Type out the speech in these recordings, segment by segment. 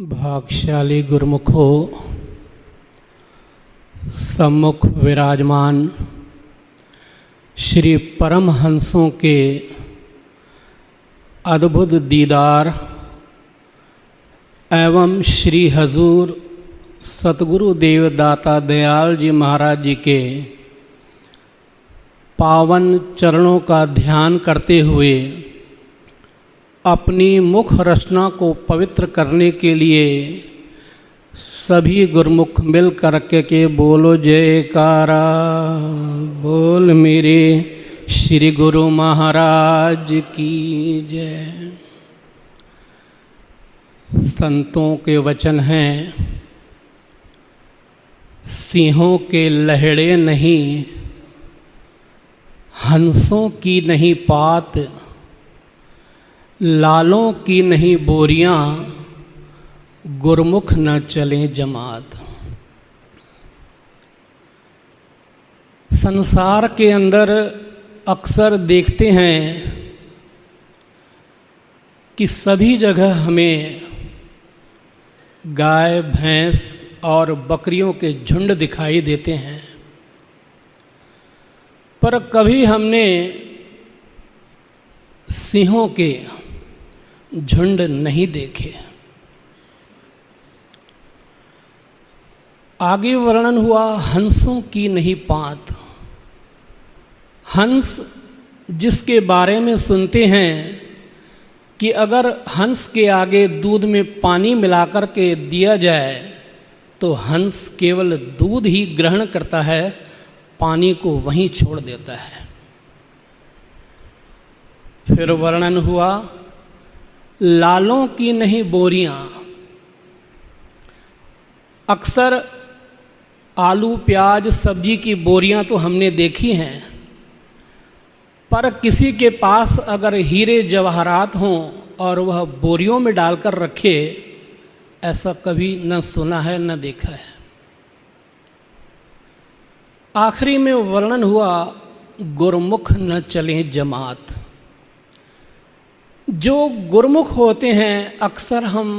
भाग्यशाली गुरुमुखो, सम्मुख विराजमान श्री परमहंसों के अद्भुत दीदार एवं श्री हजूर सतगुरु देवदाता दयाल जी महाराज जी के पावन चरणों का ध्यान करते हुए अपनी मुख रचना को पवित्र करने के लिए सभी गुरुमुख मिल कर के बोलो जयकारा, बोल मेरे श्री गुरु महाराज की जय। संतों के वचन हैं, सिंहों के लहड़े नहीं, हंसों की नहीं पात, लालों की नहीं बोरियां, गुरमुख न चलें जमात। संसार के अंदर अक्सर देखते हैं कि सभी जगह हमें गाय भैंस और बकरियों के झुंड दिखाई देते हैं, पर कभी हमने सिंहों के झुंड नहीं देखे। आगे वर्णन हुआ हंसों की नहीं पात। हंस जिसके बारे में सुनते हैं कि अगर हंस के आगे दूध में पानी मिलाकर के दिया जाए तो हंस केवल दूध ही ग्रहण करता है, पानी को वहीं छोड़ देता है। फिर वर्णन हुआ लालों की नहीं बोरियां। अक्सर आलू प्याज सब्जी की बोरियां तो हमने देखी हैं, पर किसी के पास अगर हीरे जवाहरात हों और वह बोरियों में डालकर रखे, ऐसा कभी न सुना है न देखा है। आखिरी में वर्णन हुआ गुरमुख न चलें जमात। जो गुरमुख होते हैं, अक्सर हम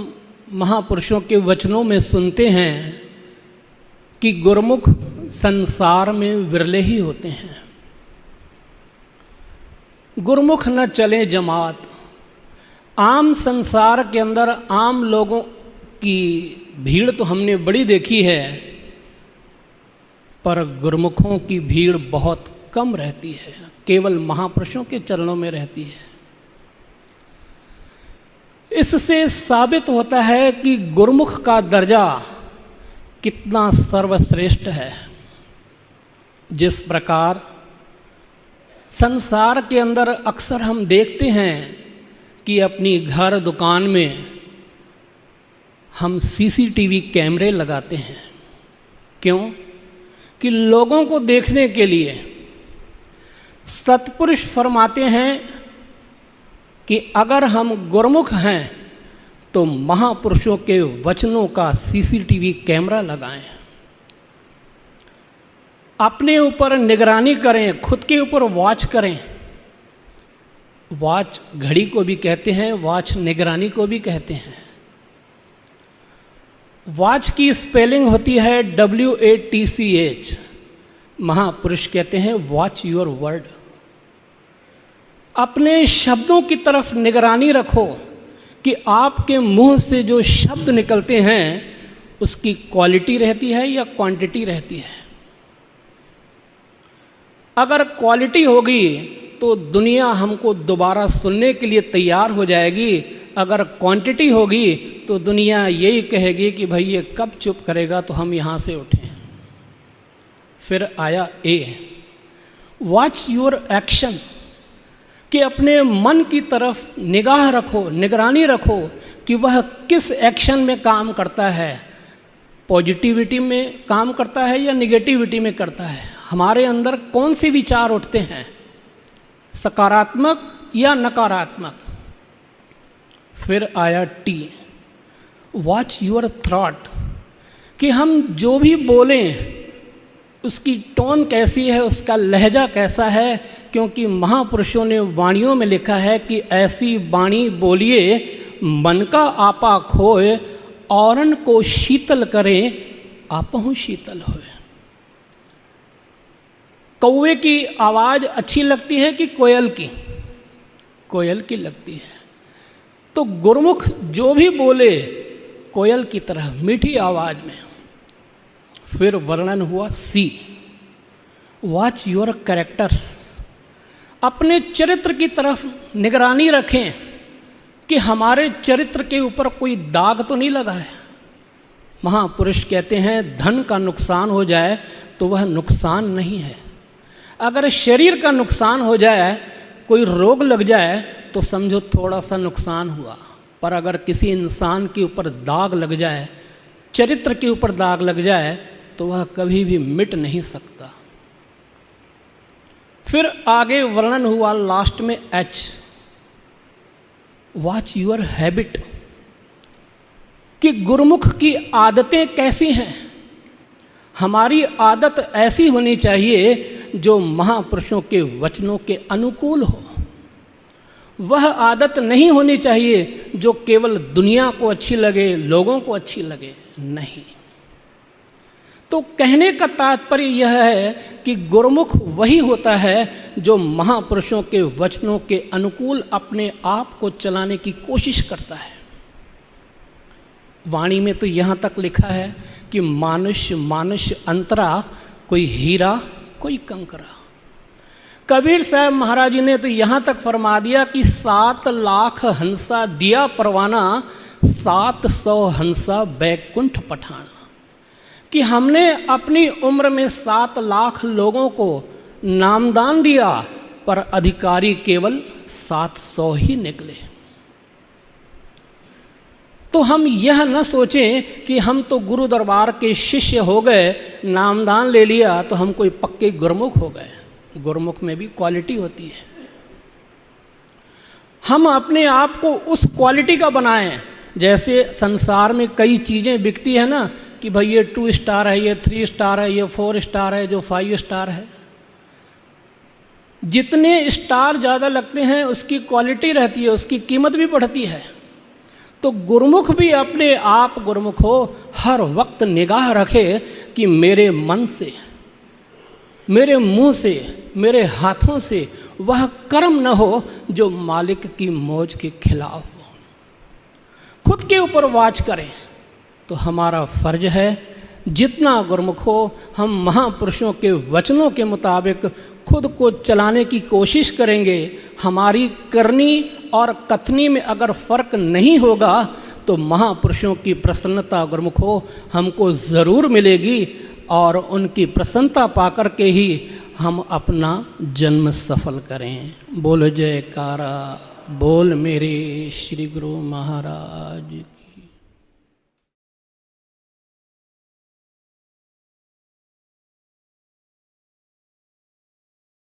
महापुरुषों के वचनों में सुनते हैं कि गुरमुख संसार में विरले ही होते हैं। गुरमुख न चले जमात। आम संसार के अंदर आम लोगों की भीड़ तो हमने बड़ी देखी है, पर गुरमुखों की भीड़ बहुत कम रहती है, केवल महापुरुषों के चरणों में रहती है। इससे साबित होता है कि गुरमुख का दर्जा कितना सर्वश्रेष्ठ है। जिस प्रकार संसार के अंदर अक्सर हम देखते हैं कि अपनी घर दुकान में हम सीसीटीवी कैमरे लगाते हैं। क्यों? कि लोगों को देखने के लिए। सतपुरुष फरमाते हैं कि अगर हम गुरमुख हैं तो महापुरुषों के वचनों का सीसीटीवी कैमरा लगाएं, अपने ऊपर निगरानी करें, खुद के ऊपर वॉच करें। वॉच घड़ी को भी कहते हैं, वॉच निगरानी को भी कहते हैं। वॉच की स्पेलिंग होती है WATCH। महापुरुष कहते हैं वॉच योर वर्ड। अपने शब्दों की तरफ निगरानी रखो कि आपके मुंह से जो शब्द निकलते हैं उसकी क्वालिटी रहती है या क्वांटिटी रहती है। अगर क्वालिटी होगी तो दुनिया हमको दोबारा सुनने के लिए तैयार हो जाएगी। अगर क्वांटिटी होगी तो दुनिया यही कहेगी कि भाई ये कब चुप करेगा तो हम यहाँ से उठें। फिर आया A, वॉच योर एक्शन, कि अपने मन की तरफ निगाह रखो, निगरानी रखो कि वह किस एक्शन में काम करता है, पॉजिटिविटी में काम करता है या निगेटिविटी में करता है। हमारे अंदर कौन से विचार उठते हैं, सकारात्मक या नकारात्मक। फिर आया T, वॉच योर थॉट, कि हम जो भी बोलें उसकी टोन कैसी है, उसका लहजा कैसा है। क्योंकि महापुरुषों ने वाणियों में लिखा है कि ऐसी वाणी बोलिए मन का आपा खोए औरन को शीतल करें, आपहु शीतल होए। कौवे की आवाज़ अच्छी लगती है कि कोयल की? कोयल की लगती है। तो गुरुमुख जो भी बोले कोयल की तरह मीठी आवाज़ में। फिर वर्णन हुआ सी, वॉच योर कैरेक्टर्स, अपने चरित्र की तरफ निगरानी रखें कि हमारे चरित्र के ऊपर कोई दाग तो नहीं लगा है। महापुरुष कहते हैं धन का नुकसान हो जाए तो वह नुकसान नहीं है। अगर शरीर का नुकसान हो जाए, कोई रोग लग जाए तो समझो थोड़ा सा नुकसान हुआ, पर अगर किसी इंसान के ऊपर दाग लग जाए, चरित्र के ऊपर दाग लग जाए, तो वह कभी भी मिट नहीं सकता। फिर आगे वर्णन हुआ लास्ट में एच, वॉच योर हैबिट, कि गुरुमुख की आदतें कैसी हैं। हमारी आदत ऐसी होनी चाहिए जो महापुरुषों के वचनों के अनुकूल हो। वह आदत नहीं होनी चाहिए जो केवल दुनिया को अच्छी लगे, लोगों को अच्छी लगे, नहीं। तो कहने का तात्पर्य यह है कि गुरुमुख वही होता है जो महापुरुषों के वचनों के अनुकूल अपने आप को चलाने की कोशिश करता है। वाणी में तो यहाँ तक लिखा है कि मानुष मानुष अंतरा, कोई हीरा कोई कंकरा। कबीर साहब महाराज जी ने तो यहाँ तक फरमा दिया कि 7 लाख हंसा दिया परवाना, 700 हंसा बैकुंठ पठाना, कि हमने अपनी उम्र में 7 लाख लोगों को नामदान दिया, पर अधिकारी केवल 700 ही निकले। तो हम यह न सोचें कि हम तो गुरु दरबार के शिष्य हो गए, नामदान ले लिया तो हम कोई पक्के गुरुमुख हो गए। गुरुमुख में भी क्वालिटी होती है। हम अपने आप को उस क्वालिटी का बनाएं। जैसे संसार में कई चीज़ें बिकती है ना, कि भाई ये 2 स्टार है, ये 3 स्टार है, ये 4 स्टार है, जो 5 स्टार है। जितने स्टार ज़्यादा लगते हैं उसकी क्वालिटी रहती है, उसकी कीमत भी बढ़ती है। तो गुरुमुख भी अपने आप गुरुमुख हो, हर वक्त निगाह रखे कि मेरे मन से, मेरे मुंह से, मेरे हाथों से वह कर्म न हो जो मालिक की मौज के खिलाफ हो। खुद के ऊपर वाच करें। तो हमारा फर्ज है जितना गुरुमुख हो हम महापुरुषों के वचनों के मुताबिक खुद को चलाने की कोशिश करेंगे। हमारी करनी और कथनी में अगर फर्क नहीं होगा तो महापुरुषों की प्रसन्नता गुरुमुख हो हमको ज़रूर मिलेगी, और उनकी प्रसन्नता पाकर के ही हम अपना जन्म सफल करें। बोल जयकारा, बोल मेरे श्री गुरु महाराज।